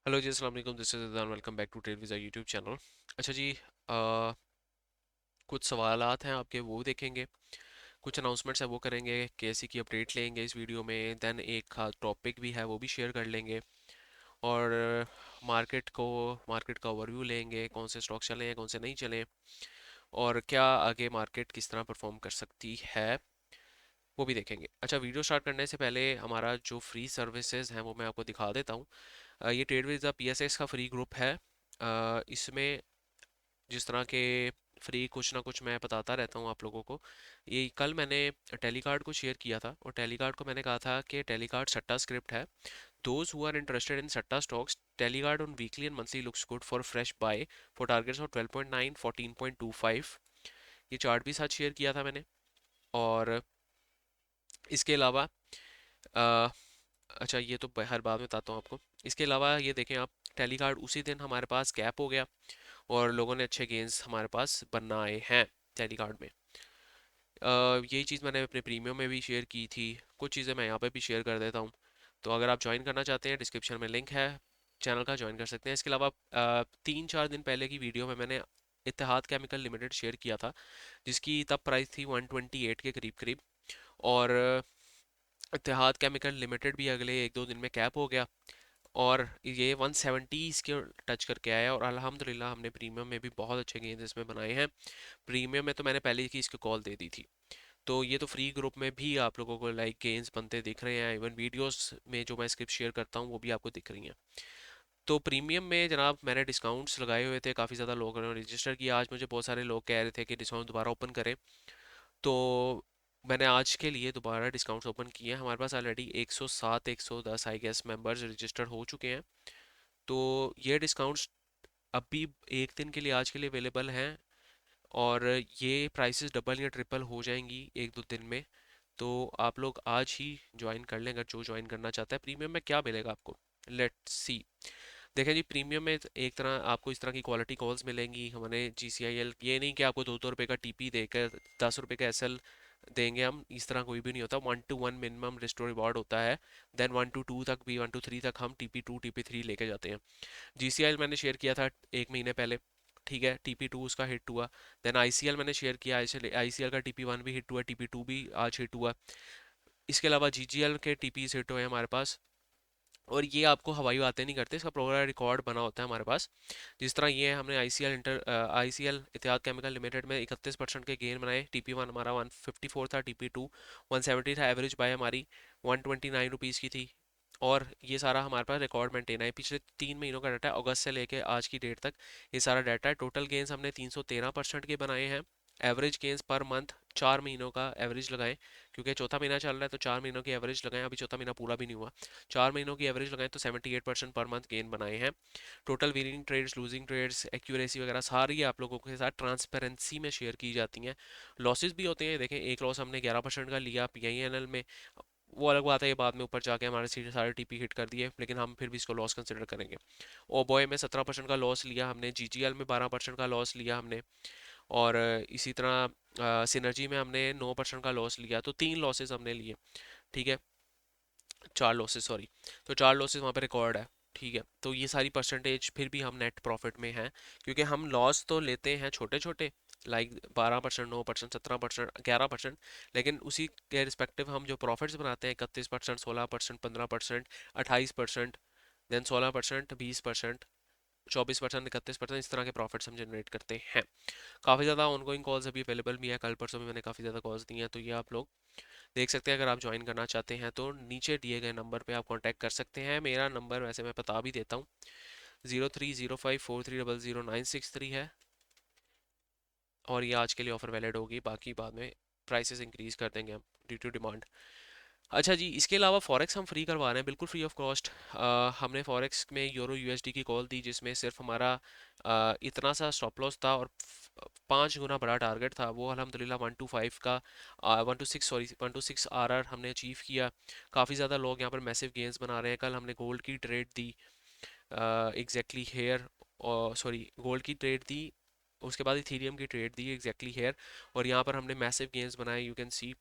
Hello जी, अस्सलाम वालेकुम। This is Adan. Welcome back to trade visa YouTube channel. अच्छा जी, कुछ सवालात हैं आपके, वो देखेंगे। कुछ अनाउंसमेंट्स है वो करेंगे, केसी की अपडेट लेंगे इस वीडियो में। देन एक टॉपिक भी है वो भी शेयर कर लेंगे। और मार्केट का ओवरव्यू लेंगे, कौन से स्टॉक चले हैं कौन से नहीं चले, और क्या आगे मार्केट किस तरह परफॉर्म कर सकती है वो भी देखेंगे। अच्छा, वीडियो स्टार्ट करने से पहले हमारा जो फ्री सर्विसेज हैं वो मैं आपको दिखा देता हूँ। ये ट्रेड विज़ा PSX का फ्री ग्रुप है। इसमें जिस तरह के फ्री कुछ ना कुछ मैं बताता रहता हूँ आप लोगों को। ये कल मैंने टेलीकार्ड को शेयर किया था, और टेलीकार्ड को मैंने कहा था कि टेलीकार्ड सट्टा स्क्रिप्ट है। Those who are interested in सट्टा stocks, Telecard on weekly and monthly looks good for fresh buy for targets of 12.9 14.25। ये चार्ट भी साथ शेयर किया था मैंने। और इसके अलावा अ, अच्छा, ये तो हर बात में बताता हूँ आपको। इसके अलावा ये देखें आप, टेलीकार्ड उसी दिन हमारे पास गैप हो गया, और लोगों ने अच्छे गेंस हमारे पास बनाए हैं टेलीकार्ड में। यही चीज़ मैंने अपने प्रीमियम में भी शेयर की थी। कुछ चीज़ें मैं यहाँ पे भी शेयर कर देता हूँ। तो अगर आप ज्वाइन करना चाहते हैं, डिस्क्रिप्शन में लिंक है, चैनल का ज्वाइन कर सकते हैं। इसके अलावा 3-4 दिन पहले की वीडियो में मैंने इत्तेहाद केमिकल लिमिटेड शेयर किया था, जिसकी तब प्राइस थी 128 के करीब करीब। और इत्तेहाद केमिकल लिमिटेड भी अगले 1-2 दिन में कैप हो गया, और ये 170 इसके टच करके आया। और अल्हम्दुलिल्लाह हमने प्रीमियम में भी बहुत अच्छे गेंद इसमें बनाए हैं। प्रीमियम में तो मैंने पहले ही इसको कॉल दे दी थी। तो ये तो फ्री ग्रुप में भी आप लोगों को लाइक गेंस बनते दिख रहे हैं। इवन वीडियोस में जो मैं स्क्रिप्ट शेयर करता हूँ वो भी आपको दिख रही हैं। तो प्रीमियम में जनाब मैंने डिस्काउंट्स लगाए हुए थे, काफ़ी ज़्यादा लोगों ने रजिस्टर किया। आज मुझे बहुत सारे लोग कह रहे थे कि डिस्काउंट दोबारा ओपन करें, तो मैंने आज के लिए दोबारा डिस्काउंट्स ओपन किए हैं। हमारे पास already 107 110 I guess members register हो चुके हैं। तो ये डिस्काउंट्स अभी एक दिन के लिए, आज के लिए अवेलेबल हैं। और ये प्राइसेस डबल या ट्रिपल हो जाएंगी 1-2 दिन में। तो आप लोग आज ही ज्वाइन कर लें, अगर जो ज्वाइन करना चाहता है। प्रीमियम में क्या मिलेगा आपको, लेट्स सी। देखें जी, प्रीमियम में एक तरह आपको इस तरह की क्वालिटी कॉल्स मिलेंगी। हमारे GCIL, ये नहीं कि आपको 2-2 रुपये का TP देकर 10 रुपये का SL देंगे हम, इस तरह कोई भी नहीं होता। 1-to-1 मिनिमम रिस्टोर रिवॉर्ड होता है। देन 1-to-2 तक भी, 1-to-3 तक हम TP2 TP3 लेके जाते हैं। GCIL मैंने शेयर किया था 1 महीने पहले, ठीक है, TP2 उसका हिट हुआ। देन ICL मैंने शेयर किया, ICL का TP1 भी हिट हुआ, TP2 भी आज हिट हुआ। इसके अलावा GGL के TPs हिट हुए हमारे पास। और ये आपको हवाई बातें नहीं करते, इसका पूरा रिकॉर्ड बना होता है हमारे पास। जिस तरह ये हमने ICL इत्तेहाद केमिकल लिमिटेड में 31% के गेन बनाए। TP1 हमारा 154 था, TP2 170 था। एवरेज बाय हमारी 129 रुपीज़ की थी। और ये सारा हमारे पास रिकॉर्ड मेंटेन है, पिछले 3 महीनों का डाटा है, अगस्त से लेके आज की डेट तक ये सारा डाटा है। टोटल गेंस हमने 313% के बनाए हैं। एवरेज गेंस पर मंथ 4 महीनों का एवरेज लगाएं, क्योंकि चौथा महीना चल रहा है, तो 4 महीनों की एवरेज लगाएं। अभी चौथा महीना पूरा भी नहीं हुआ। 4 महीनों की एवरेज लगाएं तो 78% पर मंथ गेन बनाए हैं। Total winning trades, losing trades, accuracy वगैरह सारी आप लोगों के साथ ट्रांसपेरेंसी में शेयर की जाती हैं। लॉसेस भी होते हैं, देखें एक लॉस हमने 11% का लिया PINL में। वो अलग बात है, ये बाद में ऊपर जाके हमारे सीधे सारे TP हिट कर दिए, लेकिन हम फिर भी इसको लॉस कंसिडर करेंगे। ओबॉय में 17% का लॉस लिया हमने, GGL में 12% का लॉस लिया हमने। और इसी तरह सिनर्जी में हमने 9% का लॉस लिया। तो 3 लॉसेस हमने लिए, ठीक है, 4 लॉसेस सॉरी। तो 4 लॉसेस वहाँ पे रिकॉर्ड है, ठीक है। तो ये सारी परसेंटेज फिर भी हम नेट प्रॉफिट में हैं, क्योंकि हम लॉस तो लेते हैं छोटे छोटे, लाइक 12%, 9%, 17%, 11%। लेकिन उसी के रिस्पेक्टिव हम जो प्रॉफिट्स बनाते हैं 31%, 16%, 15%, 28%, देन 16%, 20%, 24%, 31%, इस तरह के प्रॉफिट्स हम जनरेट करते हैं। काफ़ी ज़्यादा ऑनगोइंग कॉल्स अभी अवेलेबल भी है, कल परसों भी मैंने काफ़ी ज़्यादा कॉल्स दी हैं। तो ये आप लोग देख सकते हैं। अगर आप ज्वाइन करना चाहते हैं तो नीचे दिए गए नंबर पे आप कांटेक्ट कर सकते हैं। मेरा नंबर वैसे मैं बता भी देता हूँ, 030543000963 है। और ये आज के लिए ऑफर वैलिड होगी, बाकी बाद में प्राइसेस इंक्रीज कर देंगे हम ड्यू टू डिमांड। अच्छा जी, इसके अलावा फॉरेक्स हम फ्री करवा रहे हैं, बिल्कुल फ्री ऑफ कॉस्ट। हमने फॉरेक्स में यूरो USD की कॉल दी, जिसमें सिर्फ हमारा इतना सा स्टॉप लॉस था, और 5 गुना बड़ा टारगेट था। वो अल्हम्दुलिल्लाह 125 का 126 सॉरी 126 RR हमने अचीव किया। काफ़ी ज़्यादा लोग यहाँ पर मैसिव गेंस बना रहे हैं। कल हमने गोल्ड की ट्रेड दी, एग्जैक्टली हेयर, और सॉरी गोल्ड की ट्रेड दी, उसके बाद इथीरियम की ट्रेड दी एग्जैक्टली हेयर। और यहाँ पर हमने मैसिव गेंस बनाए, यू कैन सी।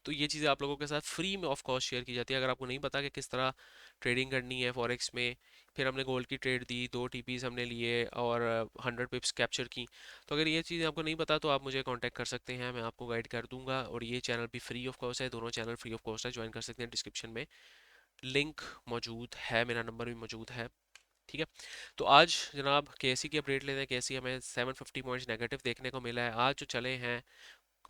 तो ये चीज़ें आप लोगों के साथ फ्री में ऑफ कॉस्ट शेयर की जाती है। अगर आपको नहीं पता कि किस तरह ट्रेडिंग करनी है फॉरेक्स में, फिर हमने गोल्ड की ट्रेड दी, 2 TPs हमने लिए और 100 पिप्स कैप्चर की। तो अगर ये चीज़ आपको नहीं पता तो आप मुझे कांटेक्ट कर सकते हैं, मैं आपको गाइड कर दूंगा। और ये चैनल भी फ्री ऑफ कॉस्ट है, दोनों चैनल फ्री ऑफ कॉस्ट है, ज्वाइन कर सकते हैं, डिस्क्रिप्शन में लिंक मौजूद है, मेरा नंबर भी मौजूद है। ठीक है। तो आज जनाब केसी की अपडेट लेते हैं। केसी हमें 750 पॉइंट्स नेगेटिव देखने को मिला है आज जो चले हैं,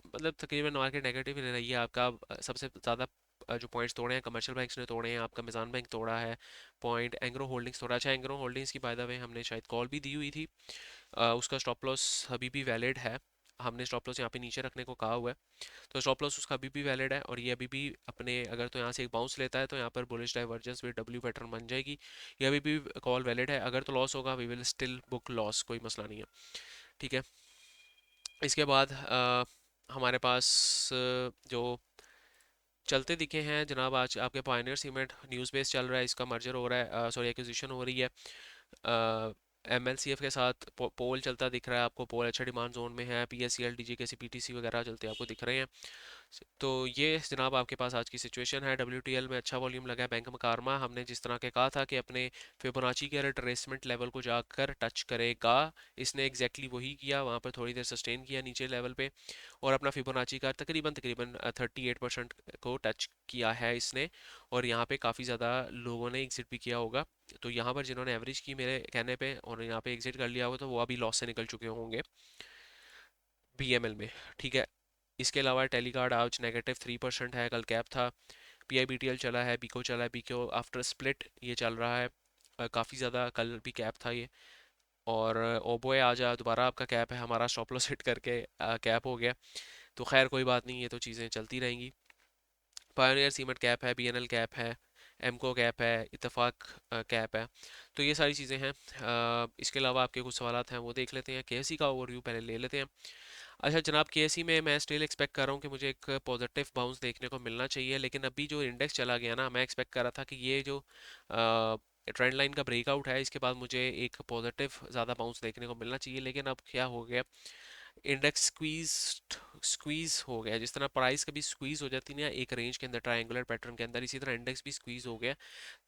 मतलब तकरीबन मार्केट नेगेटिव ही रही है। आपका सबसे ज़्यादा जो पॉइंट्स तोड़े हैं कमर्शियल बैंक्स ने तोड़े हैं, आपका मिज़ान बैंक तोड़ा है पॉइंट, एंग्रो होल्डिंग्स तोड़ा। अच्छा, एंग्रो होल्डिंग्स की बाय द वे हमने शायद कॉल भी दी हुई थी, उसका स्टॉप लॉस अभी भी वैलिड है, हमने स्टॉप लॉस यहाँ पे नीचे रखने को कहा हुआ है। तो स्टॉप लॉस उसका अभी भी वैलिड है, और ये अभी भी अपने अगर तो यहाँ से एक बाउंस लेता है तो यहाँ पर bullish divergence with W pattern बन जाएगी। ये अभी भी कॉल वैलिड है, अगर तो लॉस होगा we will still book loss, कोई मसला नहीं है। ठीक है। इसके बाद हमारे पास जो चलते दिखे हैं जनाब, आज आपके पायनियर सीमेंट न्यूज़ बेस चल रहा है, इसका मर्जर हो रहा है, सॉरी एक्विजिशन हो रही है MLCF के साथ। पोल चलता दिख रहा है आपको, पोल अच्छा डिमांड जोन में है, PSCL DGKC PTC वगैरह चलते आपको दिख रहे हैं। तो ये जनाब आपके पास आज की सिचुएशन है। WTL में अच्छा वॉल्यूम लगा है। बैंक मकारमा हमने जिस तरह के कहा था कि अपने फिबोनाची के रिट्रेसमेंट लेवल को जाकर टच करेगा, इसने एग्जैक्टली वही किया, वहाँ पर थोड़ी देर सस्टेन किया नीचे लेवल पे, और अपना फिबोनाची का तकरीबन तकरीबन 38% को टच किया है इसने। और यहाँ पे काफ़ी ज़्यादा लोगों ने एग्जिट भी किया होगा, तो यहाँ पर जिन्होंने एवरेज की मेरे कहने पे और यहाँ पे एग्जिट कर लिया होगा तो वो अभी लॉस से निकल चुके होंगे BML में। ठीक है। इसके अलावा टेलीकार्ड आज -3% है, कल कैप था। PIBTL चला है, बीको चला है, बीको आफ्टर स्प्लिट ये चल रहा है, काफ़ी ज़्यादा कल भी कैप था ये। और ओबोए आज दोबारा आपका कैप है, हमारा स्टॉप लॉस हिट करके कैप हो गया। तो खैर कोई बात नहीं, ये तो चीज़ें चलती रहेंगी। पायोनियर सीमेंट कैप है, BNL कैप है, एमको कैप है, इत्तेफाक कैप है। तो ये सारी चीज़ें हैं। इसके अलावा आपके कुछ सवालात हैं वो देख लेते हैं। KSE का ओवरव्यू पहले ले लेते हैं। अच्छा जनाब, KSE में मैं स्टिल एक्सपेक्ट कर रहा हूँ कि मुझे एक पॉजिटिव बाउंस देखने को मिलना चाहिए, लेकिन अभी जो इंडेक्स चला गया ना, मैं एक्सपेक्ट कर रहा था कि ये जो ट्रेंड लाइन का ब्रेकआउट है इसके बाद मुझे एक पॉजिटिव ज़्यादा बाउंस देखने को मिलना चाहिए, लेकिन अब क्या हो गया, इंडेक्स स्क्वीज हो गया। जिस तरह प्राइस कभी स्क्वीज हो जाती है ना एक रेंज के अंदर, ट्रायंगुलर पैटर्न के अंदर, इसी तरह इंडेक्स भी स्क्वीज हो गया।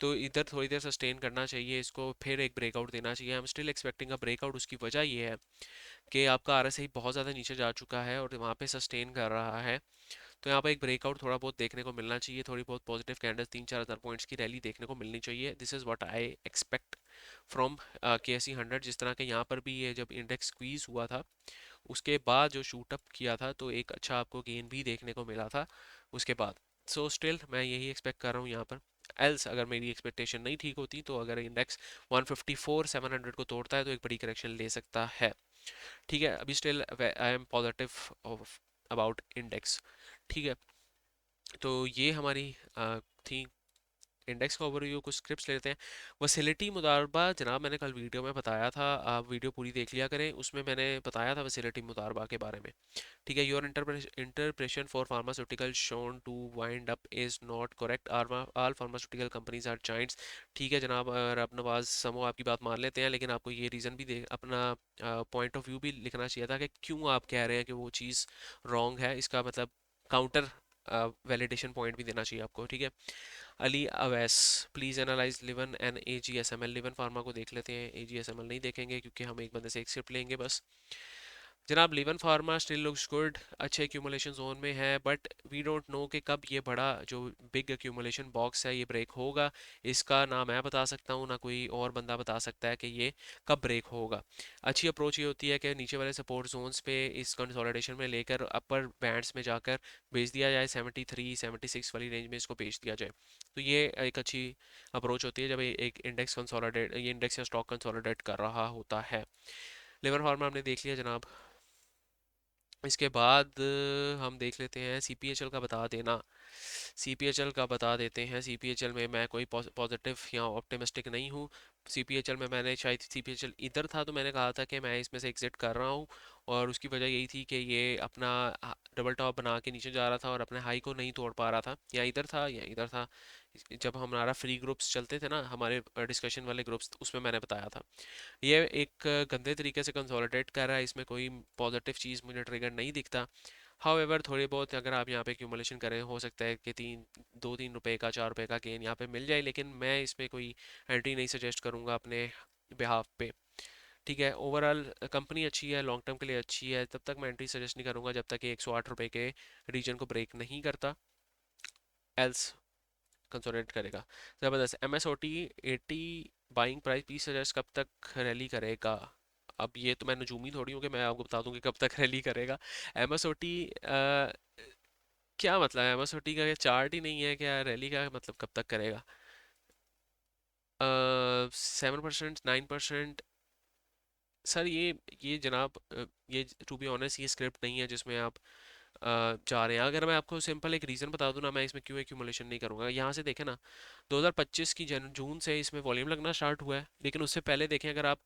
तो इधर थोड़ी देर सस्टेन करना चाहिए इसको, फिर एक ब्रेकआउट देना चाहिए। हम स्टिल एक्सपेक्टिंग अ ब्रेकआउट। उसकी वजह ये है कि आपका RSI बहुत ज़्यादा नीचे जा चुका है और वहाँ पे सस्टेन कर रहा है। तो यहाँ पे एक ब्रेकआउट थोड़ा बहुत देखने को मिलना चाहिए, थोड़ी बहुत पॉजिटिव कैंडल्स 3-4 हज़ार पॉइंट्स की रैली देखने को मिलनी चाहिए। This is what I expect from KSE 100। जिस तरह के यहाँ पर भी ये जब इंडेक्स स्क्वीज हुआ था उसके बाद जो शूट अप किया था तो एक अच्छा आपको गेन भी देखने को मिला था उसके बाद। सो स्टिल मैं यही एक्सपेक्ट कर रहा हूँ यहाँ पर। एल्स अगर मेरी एक्सपेक्टेशन नहीं ठीक होती तो अगर इंडेक्स 154-700 को तोड़ता है तो एक बड़ी करेक्शन ले सकता है। ठीक है। अभी still I am positive about index. ठीक है। तो ये हमारी थी इंडेक्स का ओवरव्यू। कुछ स्क्रिप्ट्स लेते हैं। वैसिलिटी मुदारबा जनाब, मैंने कल वीडियो में बताया था, आप वीडियो पूरी देख लिया करें, उसमें मैंने बताया था वैसिलिटी मुदारबा के बारे में। ठीक है। Your interpretation for pharmaceutical shown to wind up is not correct, all pharmaceutical companies are giants. ठीक है जनाब, और अब नवाज समो आपकी बात मान लेते हैं, लेकिन आपको ये रीज़न भी दे, अपना पॉइंट ऑफ व्यू भी लिखना चाहिए था कि क्यों आप कह रहे हैं कि वो चीज़ रॉन्ग है, इसका मतलब काउंटर वैलिडेशन पॉइंट भी देना चाहिए आपको। ठीक है। Ali Awais, please analyse Livan and AGSML। Livan pharma को देख लेते हैं, AGSML नहीं देखेंगे क्योंकि हम एक बंदे से एक स्क्रिप्ट लेंगे बस। जनाब लिवन फार्मा स्टिल लुक्स गुड, अच्छे एक्यूमुलेशन जोन में है, बट वी डोंट नो कि कब ये बड़ा जो बिग एक्यूमुलेशन बॉक्स है ये ब्रेक होगा। इसका ना मैं बता सकता हूँ ना कोई और बंदा बता सकता है कि ये कब ब्रेक होगा। अच्छी अप्रोच ये होती है कि नीचे वाले सपोर्ट जोन्स पे इस कंसोलिडेशन में लेकर अपर बैंड्स में जाकर भेज दिया जाए, 73-76 वाली रेंज में इसको भेज दिया जाए। तो ये एक अच्छी अप्रोच होती है जब एक इंडेक्स कंसोलिडेट, ये इंडेक्स या स्टॉक कंसोलिडेट कर रहा होता है। लिवन फार्मा हमने देख लिया जनाब। इसके बाद हम देख लेते हैं CPHL का बता देना। CPHL का बता देते हैं। CPHL में मैं कोई पॉजिटिव या ऑप्टिमिस्टिक नहीं हूँ। CPHL में मैंने शायद CPHL इधर था तो मैंने कहा था कि मैं इसमें से एग्जिट कर रहा हूँ, और उसकी वजह यही थी कि ये अपना डबल टॉप बना के नीचे जा रहा था और अपने हाई को नहीं तोड़ पा रहा था, या इधर था या इधर था। जब हमारा फ्री ग्रुप्स चलते थे ना, हमारे डिस्कशन वाले ग्रुप्स, उसमें मैंने बताया था। ये एक गंदे तरीके से कंसोलिडेट कर रहा है, इसमें कोई पॉजिटिव चीज़ मुझे ट्रिगर नहीं दिखता। हाउएवर थोड़े बहुत अगर आप यहाँ पे एक्यूमुलेशन करें, हो सकता है कि 2-3 रुपए का 4 रुपए का गेन यहाँ पे मिल जाए, लेकिन मैं इसमें कोई एंट्री नहीं सजेस्ट करूँगा अपने बिहाफ पे। ठीक है, ओवरऑल कंपनी अच्छी है, लॉन्ग टर्म के लिए अच्छी है, तब तक मैं एंट्री सजेस्ट नहीं करूँगा जब तक कि 108 रुपए के रीजन को ब्रेक नहीं करता, एल्स कंसोलिडेट करेगा। ज़बरदस्त। MSOT 80 buying price, please suggest कब तक रैली करेगा। अब ये तो मैं नजूमी थोड़ी हूँ कि मैं आपको बता दूं कि कब तक रैली करेगा। MSOT क्या मतलब है, MSOT का चार्ट ही नहीं है क्या, रैली का मतलब कब तक करेगा। 7%, 9%। सर ये जनाब, ये टू बी ऑनेस्ट ये स्क्रिप्ट नहीं है जिसमें आप जा रहे हैं। अगर मैं आपको सिंपल एक रीज़न बता दूं ना, मैं इसमें क्यों एक्यूमुलेशन नहीं करूंगा। यहाँ से देखें ना, 2025 की जून से इसमें वॉल्यूम लगना स्टार्ट हुआ है, लेकिन उससे पहले देखें, अगर आप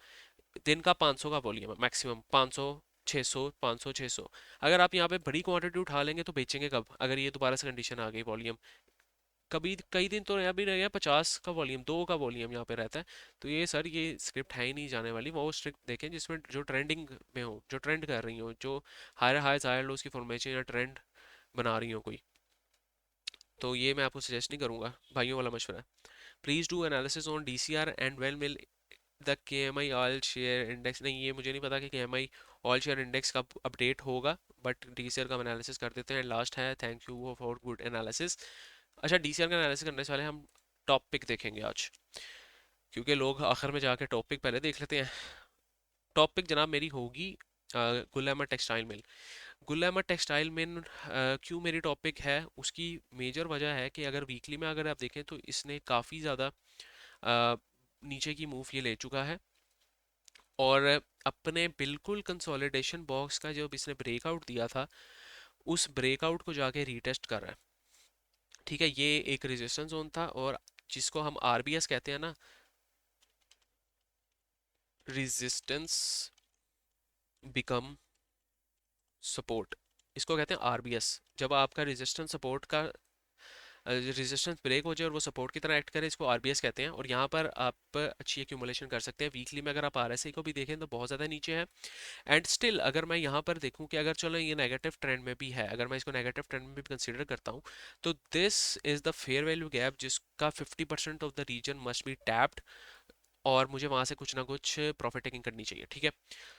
दिन का 500 का वॉल्यूम है मैक्सिमम, 500 600 500 600, अगर आप यहाँ पे बड़ी क्वांटिटी उठा लेंगे तो बेचेंगे कब, अगर ये दोबारा से कंडीशन आ गई वॉल्यूम। कभी कई दिन तो यहाँ भी रह गया 50 का वॉल्यूम, 2 का वॉल्यूम यहाँ पे रहता है। तो ये सर ये स्क्रिप्ट है ही नहीं जाने वाली। वो स्क्रिप्ट देखें जिसमें जो ट्रेंडिंग में हो, जो ट्रेंड कर रही हो, जो हायर हायर हायर लोस की फॉर्मेशन या ट्रेंड बना रही हो कोई, तो ये मैं आपको सजेस्ट नहीं करूंगा। भाइयों वाला मशवरा है। Please do analysis on DCR and well mill the KMI all share index. नहीं, ये मुझे नहीं पता कि KMI ऑल शेयर इंडेक्स कब अपडेट होगा, बट DCR का हम एनालिसिस कर देते हैं। लास्ट है, thank you for good analysis. अच्छा, DCR का एनालिसिस करने से पहले हम टॉपिक देखेंगे आज, क्योंकि लोग आखिर में जाके टॉपिक पहले देख लेते हैं। टॉपिक जनाब मेरी होगी Gul Ahmed textile mill. Gul Ahmed textile mill क्यों मेरी टॉपिक है, उसकी मेजर वजह है कि अगर वीकली में अगर आप देखें तो इसने काफ़ी ज़्यादा नीचे की मूव ये ले चुका है, और अपने बिल्कुल कंसोलिडेशन बॉक्स का जब इसने ब्रेकआउट दिया था, उस ब्रेकआउट को जाके रीटेस्ट कर रहा है। ठीक है, ये एक रेजिस्टेंस जोन था, और जिसको हम RBS कहते हैं ना, रेजिस्टेंस बिकम सपोर्ट, इसको कहते हैं RBS। जब आपका रेजिस्टेंस सपोर्ट का रेजिस्टेंस ब्रेक हो जाए और वो सपोर्ट की तरह एक्ट करे, इसको RBS कहते हैं। और यहाँ पर आप अच्छी एक्यूमुलेशन कर सकते हैं। वीकली में अगर आप RSI को भी देखें तो बहुत ज़्यादा नीचे है। एंड स्टिल अगर मैं यहाँ पर देखूँ कि अगर चलो ये नेगेटिव ट्रेंड में भी है, अगर मैं इसको नेगेटिव ट्रेंड में भी कंसीडर करता हूँ, तो this is the fair value gap जिसका 50% of the region must be tapped, और मुझे वहाँ से कुछ ना कुछ प्रॉफिट टेकिंग करनी चाहिए। ठीक है,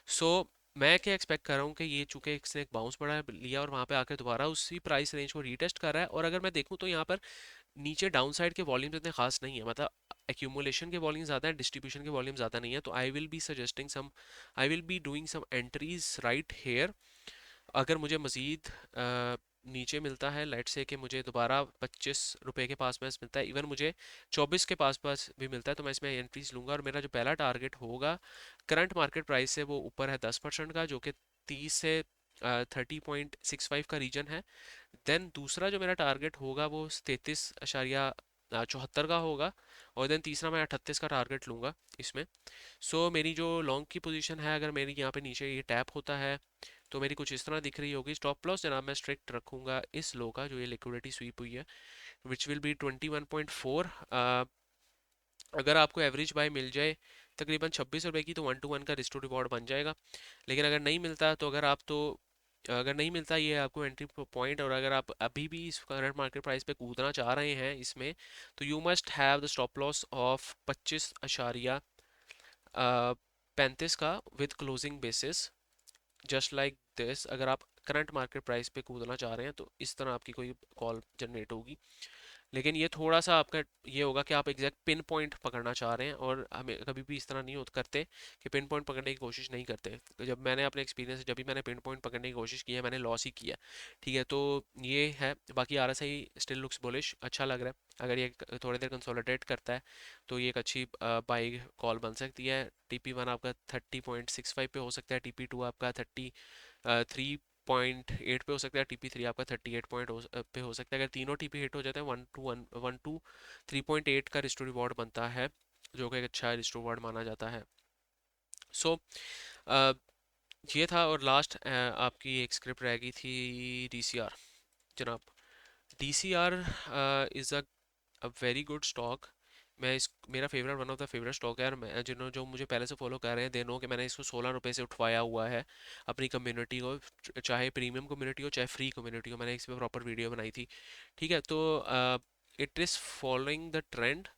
सो मैं क्या एक्सपेक्ट कर रहा हूँ कि ये चूंकि इसने एक बाउंस बड़ा लिया और वहाँ पे आकर दोबारा उसी प्राइस रेंज को रीटेस्ट कर रहा है, और अगर मैं देखूँ तो यहाँ पर नीचे डाउन साइड के वॉल्यूम्स इतने खास नहीं है, मतलब एक्यूमुलेशन के वॉल्यूम ज़्यादा है, डिस्ट्रीब्यूशन के वॉल्यूम ज़्यादा नहीं है। तो I will be doing some entries right here. अगर मुझे मज़ीद नीचे मिलता है, लेट से कि मुझे दोबारा 25 रुपए के पास पास मिलता है, इवन मुझे 24 के पास पास भी मिलता है, तो मैं इसमें एंट्रीज लूंगा। और मेरा जो पहला टारगेट होगा करंट मार्केट प्राइस से, वो ऊपर है 10% का, जो कि 30 से 30.65 का रीजन है। देन दूसरा जो मेरा टारगेट होगा वो 33.74 का होगा, और देन तीसरा मैं 38 का टारगेट लूंगा इसमें। सो मेरी जो लॉन्ग की पोजीशन है, अगर मेरी यहाँ पे नीचे ये टैप होता है तो मेरी कुछ इस तरह दिख रही होगी। स्टॉप लॉस जनाब मैं स्ट्रिक्ट रखूंगा इस लो का, जो ये लिक्विडिटी स्वीप हुई है, विच विल बी 21.4। अगर आपको एवरेज बाय मिल जाए तकरीबन 26 रुपए की, तो 1 to 1 का रिस्क टू रिवॉर्ड बन जाएगा। लेकिन अगर नहीं मिलता, तो अगर नहीं मिलता ये आपको एंट्री पॉइंट, और अगर आप अभी भी इस करंट मार्केट प्राइस पे कूदना चाह रहे हैं इसमें, तो you must have the stop loss of 25.35 का with closing basis, just like this. अगर आप करंट मार्केट प्राइस पे कूदना चाह रहे हैं तो इस तरह आपकी कोई कॉल जनरेट होगी। लेकिन ये थोड़ा सा आपका ये होगा कि आप एग्जैक्ट पिन पॉइंट पकड़ना चाह रहे हैं, और हमें कभी भी इस तरह नहीं होता करते कि पिन पॉइंट पकड़ने की कोशिश नहीं करते। तो जब मैंने अपने एक्सपीरियंस से, जब भी मैंने पिन पॉइंट पकड़ने की कोशिश की है, मैंने लॉस ही किया। ठीक है, तो ये है। बाकी RSI स्टिल लुक्स बुलिश, अच्छा लग रहा है। अगर ये थोड़ी देर कंसोलिडेट करता है तो ये एक अच्छी बाई कॉल बन सकती है। TP1 आपका 30.65 पे हो सकता है, TP2 आपका 33.8 पे हो सकता है, TP3 आपका 38 पॉइंट पे हो सकता है। अगर तीनों TP हिट हो जाते हैं, 1 to 3.8 का रिस्टोर रिवॉर्ड बनता है, जो कि एक अच्छा रिस्टोर रिवॉर्ड माना जाता है। सो ये था। और लास्ट आपकी एक स्क्रिप्ट रह गई थी DCR जनाब। DCR is a very good stock. मैं इस मेरा favourite one of the favourite stock है, और मैं जिन्होंने जो मुझे पहले से फॉलो कर रहे हैं दे नो कि मैंने इसको 16 रुपये से उठवाया हुआ है अपनी कम्युनिटी को, चाहे प्रीमियम कम्युनिटी हो चाहे फ्री कम्युनिटी हो, मैंने इस पर प्रॉपर वीडियो बनाई थी। ठीक है, तो it is following the trend.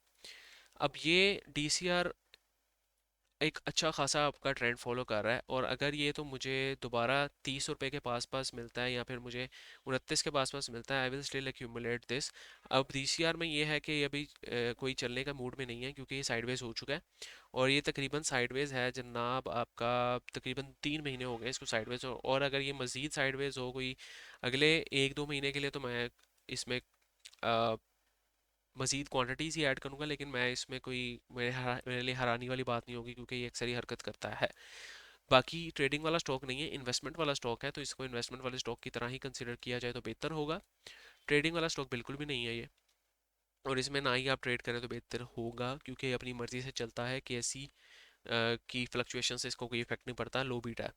अब ये डीसीआर एक अच्छा खासा आपका ट्रेंड फॉलो कर रहा है, और अगर ये तो मुझे दोबारा 30 रुपये के पास पास मिलता है या फिर मुझे 29 के पास पास मिलता है, I will still accumulate this. अब डीसीआर में ये है कि ये अभी कोई चलने का मूड में नहीं है क्योंकि ये साइडवेज हो चुका है, और ये तकरीबन साइडवेज है जनाब आपका, तकरीबन 3 महीने हो गए इसको साइडवेज और अगर ये मज़ीद साइडवेज हो कोई अगले 1-2 महीने के लिए, तो मैं इसमें मज़ीद क्वांटिटीज़ ही ऐड करूँगा, लेकिन मैं इसमें कोई मेरे लिए हैरानी वाली बात नहीं होगी क्योंकि ये अक्सर ही हरकत करता है। बाकी ट्रेडिंग वाला स्टॉक नहीं है, इन्वेस्टमेंट वाला स्टॉक है, तो इसको इन्वेस्टमेंट वाले स्टॉक की तरह ही कंसिडर किया जाए तो बेहतर होगा। ट्रेडिंग वाला स्टॉक बिल्कुल भी नहीं है ये, और इसमें ना ही आप ट्रेड करें तो बेहतर होगा क्योंकि ये अपनी मर्ज़ी से चलता है कि ऐसी की फ्लक्चुएशन से इसको कोई इफेक्ट नहीं पड़ता, लो बीटा है।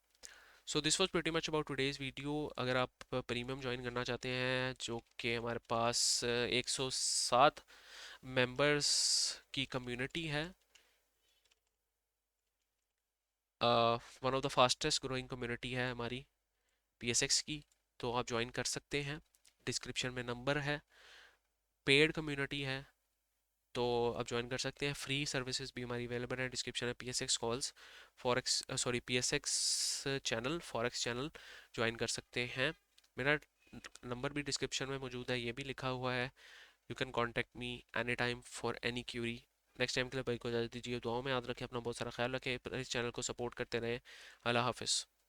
So this was pretty much about today's video. अगर आप प्रीमियम ज्वाइन करना चाहते हैं जो कि हमारे पास 107 मेंबर्स की कम्युनिटी है, one of the fastest growing community है हमारी पीएसएक्स की, तो आप ज्वाइन कर सकते हैं। डिस्क्रिप्शन में नंबर है। पेड कम्युनिटी है तो आप ज्वाइन कर सकते हैं। फ्री सर्विसेज भी हमारी अवेलेबल है, डिस्क्रिप्शन है। PSX calls, forex sorry PSX channel, forex channel join कर सकते हैं। मेरा नंबर भी डिस्क्रिप्शन में मौजूद है, ये भी लिखा हुआ है। You can contact me any time for any Curie. Next time के लिए भाई को इजाज़त दीजिए, दुआओं में याद रखें, अपना बहुत सारा ख्याल रखें, इस चैनल को सपोर्ट करते रहें। अल्लाह हाफिज़।